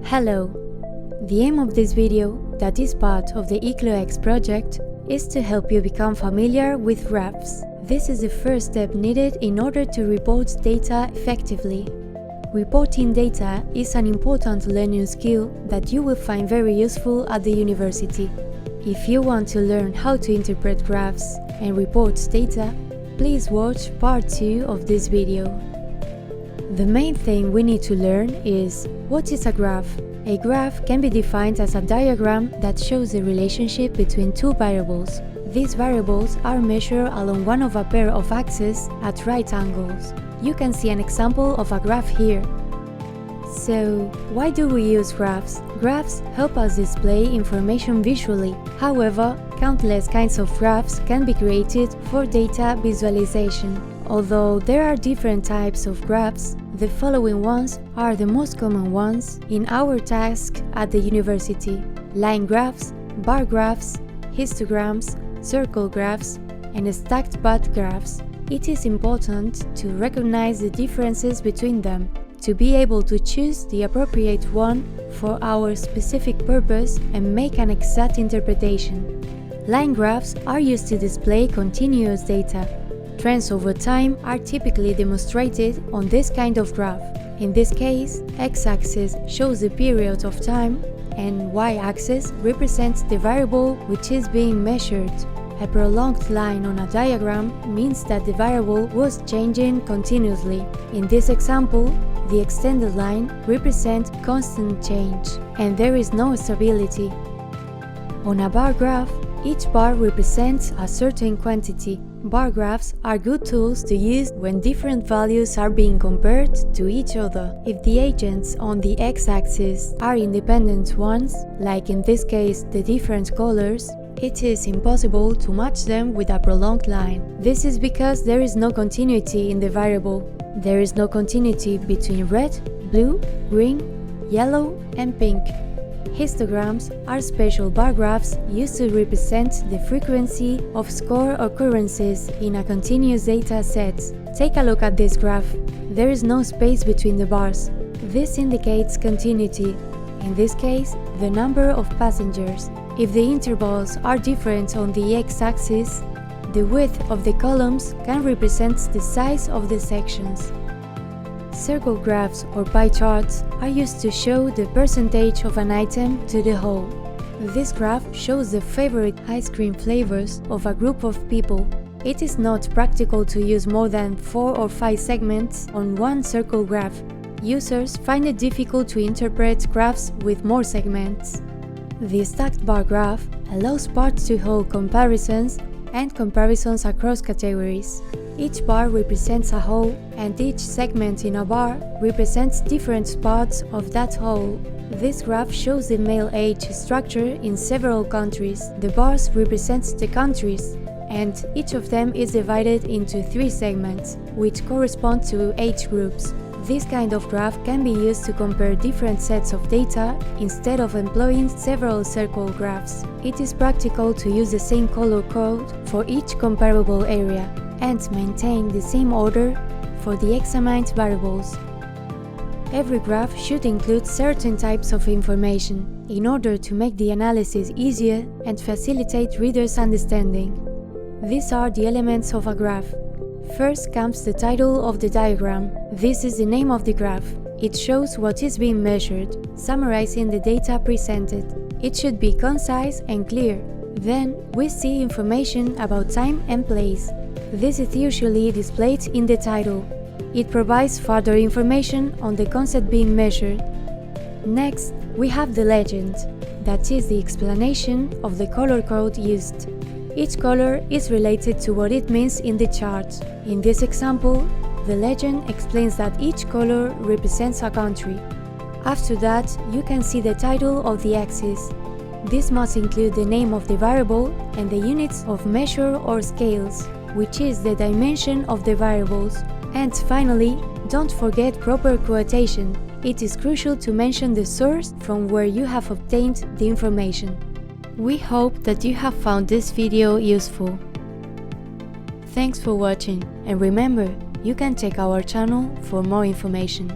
Hello! The aim of this video, that is part of the ICLUEx project, is to help you become familiar with graphs. This is the first step needed in order to report data effectively. Reporting data is an important learning skill that you will find very useful at the university. If you want to learn how to interpret graphs and report data, please watch part 2 of this video. The main thing we need to learn is what is a graph. A graph can be defined as a diagram that shows the relationship between two variables. These variables are measured along one of a pair of axes at right angles. You can see an example of a graph here. So, why do we use graphs? Graphs help us display information visually. However, countless kinds of graphs can be created for data visualization. Although there are different types of graphs, the following ones are the most common ones in our task at the university: line graphs, bar graphs, histograms, circle graphs, and stacked bar graphs. It is important to recognize the differences between them, to be able to choose the appropriate one for our specific purpose and make an exact interpretation. Line graphs are used to display continuous data. Trends over time are typically demonstrated on this kind of graph. In this case, x-axis shows the period of time and y-axis represents the variable which is being measured. A prolonged line on a diagram means that the variable was changing continuously. In this example, the extended line represents constant change, and there is no stability. On a bar graph, each bar represents a certain quantity. Bar graphs are good tools to use when different values are being compared to each other. If the agents on the x-axis are independent ones, like in this case the different colors, it is impossible to match them with a prolonged line. This is because there is no continuity in the variable. There is no continuity between red, blue, green, yellow, and pink. Histograms are special bar graphs used to represent the frequency of score occurrences in a continuous data set. Take a look at this graph. There is no space between the bars. This indicates continuity. In this case, the number of passengers. If the intervals are different on the x-axis, the width of the columns can represent the size of the sections. Circle graphs or pie charts are used to show the percentage of an item to the whole. This graph shows the favorite ice cream flavors of a group of people. It is not practical to use more than 4 or 5 segments on one circle graph. Users find it difficult to interpret graphs with more segments. The stacked bar graph allows part-to-whole comparisons and comparisons across categories. Each bar represents a whole, and each segment in a bar represents different parts of that whole. This graph shows the male age structure in several countries. The bars represent the countries, and each of them is divided into 3 segments, which correspond to age groups. This kind of graph can be used to compare different sets of data instead of employing several circle graphs. It is practical to use the same color code for each comparable area and maintain the same order for the examined variables. Every graph should include certain types of information in order to make the analysis easier and facilitate readers' understanding. These are the elements of a graph. First comes the title of the diagram. This is the name of the graph. It shows what is being measured, summarizing the data presented. It should be concise and clear. Then we see information about time and place. This is usually displayed in the title. It provides further information on the concept being measured. Next, we have the legend. That is the explanation of the color code used. Each color is related to what it means in the chart. In this example, the legend explains that each color represents a country. After that, you can see the title of the axis. This must include the name of the variable and the units of measure or scales, which is the dimension of the variables. And finally, don't forget proper quotation. It is crucial to mention the source from where you have obtained the information. We hope that you have found this video useful. Thanks for watching, and remember, you can check our channel for more information.